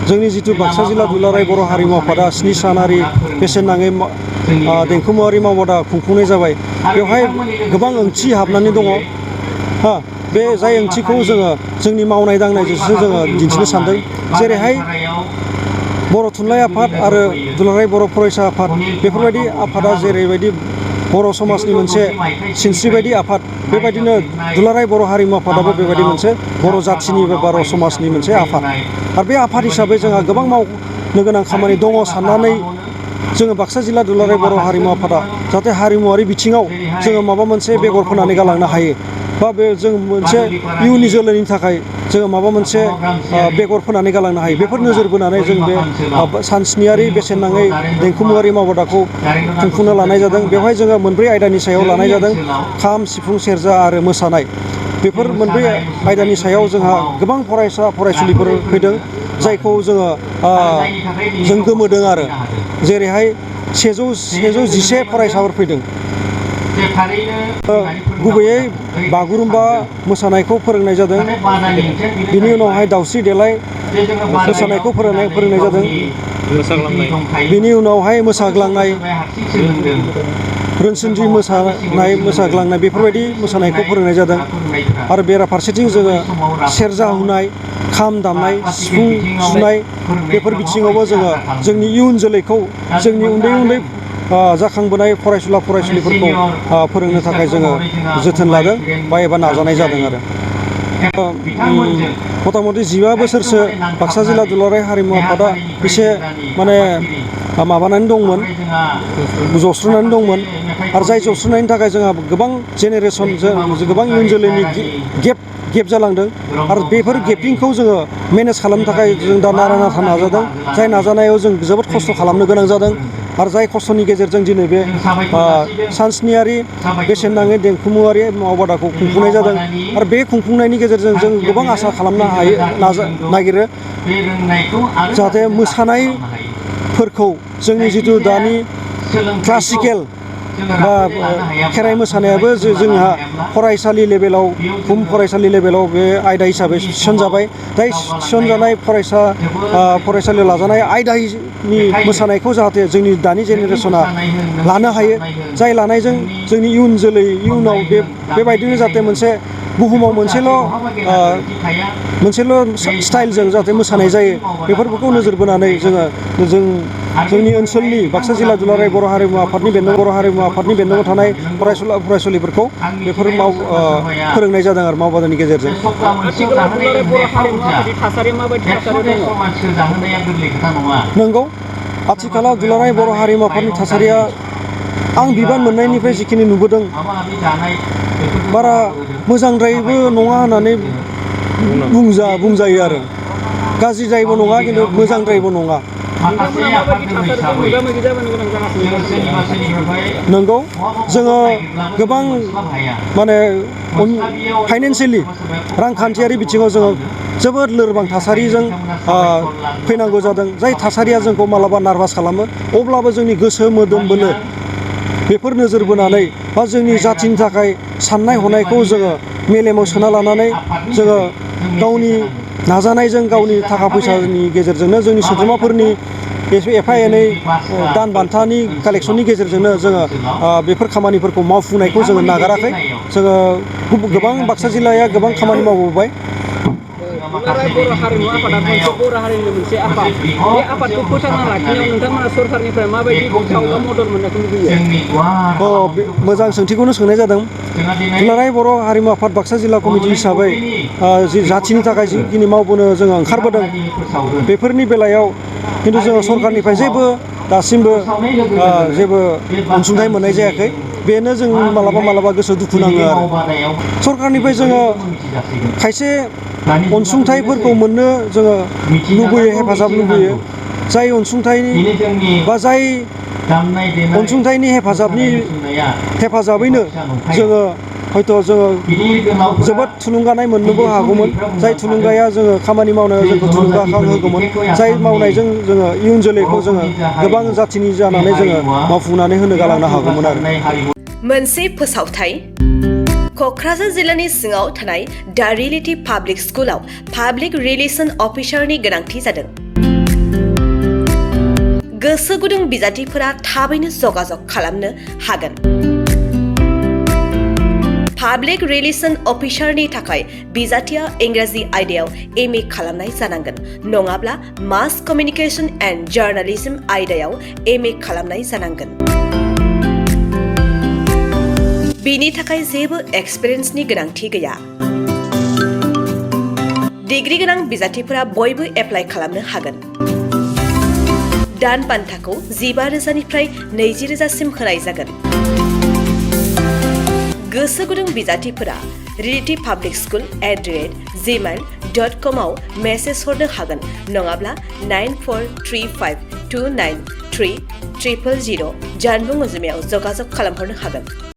जोंनि जिथु बाक्सा जिल्ला दुलाराय बर' हारिमु आफादा 7 सानारि बेसेन नाङै देंखोमुवारि मावबादा खुंफुंनाय जाबाय। बेवहाय गोबां ओंथि हाबनानै दङ। बे जाय ओंथिखौ जोङो जोंनि मावनाय दांनायजोंसो जोङो दिन्थिनो सानदों। जेरैहाय बर' थुनलाइ आफाद आरो दुलाराय बर' फरायसा आफाद बेफोरबायदि आफादा जेरैबायदि बर' समाजनि मोनसे सिनस्रि बायदि आफाद, बेबायदिनो दुलाराय बर' हारिमु आफादाबो बेबायदि मोनसे बर' जाथिनि बा बर' समाजनि मोनसे आफाद। आरो बे आफाद हिसाबै जोंहा गोबां मावनो गोनां खामानि दङ साननानै जोङो बाक्सा जिल्ला दुलाराय बर' हारिमु आफादा जाहाथे हारिमुवारि बिथिङाव जोङो माबा मोनसे बेगर फोनानै गालांनो हायो, बा बे जों मोनसे इयुननि जोलैनि थाखाय जोङो माबा मोनसे बेगर फोनानै गालांनो हायो। बेफोर नोजोर बोनानै जों बे सानस्नियारि बेसेन नाङै देंखोमुवारि मावबादाखौ खुंफुंनो लानाय जादों। बेवहाय जोङो मोनब्रै आयदानि सायाव लानाय जादों। खाम, सिफुं, सेरजा आरो मोसानाय। बेफोर मोनब्रै आयदानि सायाव जोंहा गोबां फरायसा फरायसुलिफोर फैदों, जायखौ जों गोमोदों आरो। जेरैहाय 111 फरायसाफोर फैदों। गुबैयै बागुरुम्बा मोसानायखौ फोरोंनाय जादों। बिनि उनावहाय दावस्रि देलाय मोसानायखौ फोरोंनाय जादों। बिनि उनावहाय मोसाग्लांनाय, रोनसोनद्रि मोसाग्लांनाय बेफोरबायदि मोसानायखौ फोरोंनाय जादों। आरो बेराफारसेथिं जोङो सेरजा हुनाय, खाम दामनाय, सिफुं सुनाय बेफोर बिथिङावबो जोङो जोंनि इयुन जोलैखौ, जोंनि उन्दै उन्दै जाखांबोनाय फरायसुला फरायसुलिफोरखौ फोरोंनो थाखाय जोङो जोथोन लादों बा एबा नाजानाय जादों आरो। मथा मथि 15 बोसोरसो बाक्सा जिल्ला दुलाराय हारिमु आफादा एसे माबानानै दंमोन, जस्रुनानै दंमोन। आरो जाय जस्रुनायनि थाखाय जोंहा गोबां जेनेरेसन, गोबां इयुन जोलैनि गेप जालांदों। आरो बेफोर गेपिंखौ जोङो मेनेज खालामनो थाखाय जों दा नारा नाथा नाजादों। जाय नाजानायाव जों जोबोद खस्थ' खालामनो गोनां जादों। आरो जाय खस्थ'नि गेजेरजों दिनै बे सानस्नियारि बेसेन नाङै देंखोमुवारि मावबादाखौ खुंफुंनाय जादों। आरो बे खुंफुंनायनि गेजेरजों जों गोबां आसा खालामनो नागिरो, जाहाथे मोसानायफोरखौ जोंनि जिथु दानि क्लासिकेल बा खेराइ मोसानायाबो जोंहा फरायसालि लेभेलाव, बुहुम फरायसालि लेभेलाव बे आयदा हिसाबै थिसनजाबाय। जाय थिसनजानाय फरायसालियाव लाजानाय आयदानि मोसानायखौ जाहाथे जोंनि दानि जेनेरेसना लानो हायो। जाय लानायजों जोंनि इयुन जोलै, इयुनाव बेबायदिनो जाहाथे मोनसे बुहुमाव मोनसेल' स्टाइलजों जाहाथे मोसानाय जायो, बेफोरखौ नोजोर बोनानै जोंनि ओनसोलनि बाक्सा जिल्ला दुलाराय बर' हारिमु आफादनि बेन्दोङाव थानाय फरायसुला फरायसुलिफोरखौ बेफोर फोरोंनाय जादों आरो मावबादानि गेजेरजों। नंगौ, आथिखालाव दुलाराय बर' हारिमु आफादनि थासारिया आं बिबान मोननायनिफ्राय जिखिनि नुबोदों बारा मोजांद्रायबो नङा होननानै बुंजायो आरो। गाज्रिद्रायबो नङा, खिन्थु मोजांद्रायबो नङा। नंगौ, जोङो गोबां फाइनेन्सियेलि, रांखान्थियारि बिथिङाव जोङो जोबोद लोरबां थासारिजों फैनांगौ जादों। जाय थासारिया जोंखौ मालाबा नार्भास खालामो, अब्लाबो जोंनि गोसो मोदोम बोलो बेफोर नोजोर बोनानै बा जोंनि जाथिनि थाखाय साननाय हनायखौ जोङो मेलेमाव सोना लानानै जोङो गावनि नाजानायजों, गावनि थाखा फैसानि गेजेरजोंनो, जोंनि सोद्रोमाफोरनि एफा एनै दान बान्थानि कालेक्सननि गेजेरजोंनो जोङो बेफोर खामानिफोरखौ मावफुंनायखौ जोङो नागाराखै। जोङो गोबां बाक्सा जिल्लाया गोबां खामानि मावबोबाय। दुलाराय बर' हारिमु आफादा मोनसे बर' हारिनि मोनसे आफाद। बे आफादखौ फोथांना लाखिनायाव नोंथांमोना सरकारनिफ्राय माबायदि मदद मोननायखौ लुबैयो? मोजां सोंथिखौनो सोंनाय जादों। दुलाराय बर' हारिमु आफाद बाक्सा जिल्ला कमिटि हिसाबै जि जाथिनि थाखाय जिखिनि मावबोनो जोङो ओंखारबोदों, बेफोरनि बेलायाव खिन्थु जोङो सरकारनिफ्राय दासिमबो जेबो अनसुंथाइ मोननाय जायाखै। बेनो जों मालाबा गोसो दुखु नाङो आरो। सरकारनिफ्राय जोङो खायसे अनसुंथाइफोरखौ मोननो जोङो लुबैयो, हेफाजाब लुबैयो। जाय अनसुंथाइनि बा जाय अनसुंथाइनि हेफाजाबैनो जोङो हयथ' जोबोद थुलुंगानाय मोननोबो हागौमोन। जाय थुलुंगाया जोङो खामानि मावनायाव जोंखौ थुलुंगाखां होगौमोन। जाय मावनायजों जोङो इयुन जोलैखौ जोङो गोबां जाथिनि जानानै जोङो मावफुंनानै होनो गालांनो हागौमोन आरो। मोनसे फोसावथाय। क'क्राझार जिल्लानि सिङाव थानाय दा रियेलिटी पाब्लिक स्कुलाव पाब्लिक रिलेशन अफिसारनि गोनांथि जादों। गोसो गुदुं बिजाथिफोरा थाबैनो जगाजग खालामनो हागोन। पाब्लिक रिलेशन अफिसारनि थाखाय बिजाथिया इंराजि आयदायाव MA खालामनाय जानांगोन नङाब्ला मास कमिउनिकेशन एन्ड जार्नालिज्म आयदायाव MA खालामनाय जानांगोन। बिनि थाखाय जेबो एक्सपिरियेन्सनि गोनांथि गैया। डिग्री गोनां बिजाथिफोरा बयबो एप्लाइ खालामनो हागोन। दान बान्थाखौ 15,000निफ्राय 20,000सिम होनाय जागोन। गोसो गुदुं बिजाथिफोरा relativepublicschool@gmail.com आव मेसेज हरनो हागोन नङाब्ला 9435293000 जानबुं अनजिमायाव जगाजग खालामहरनो हागोन।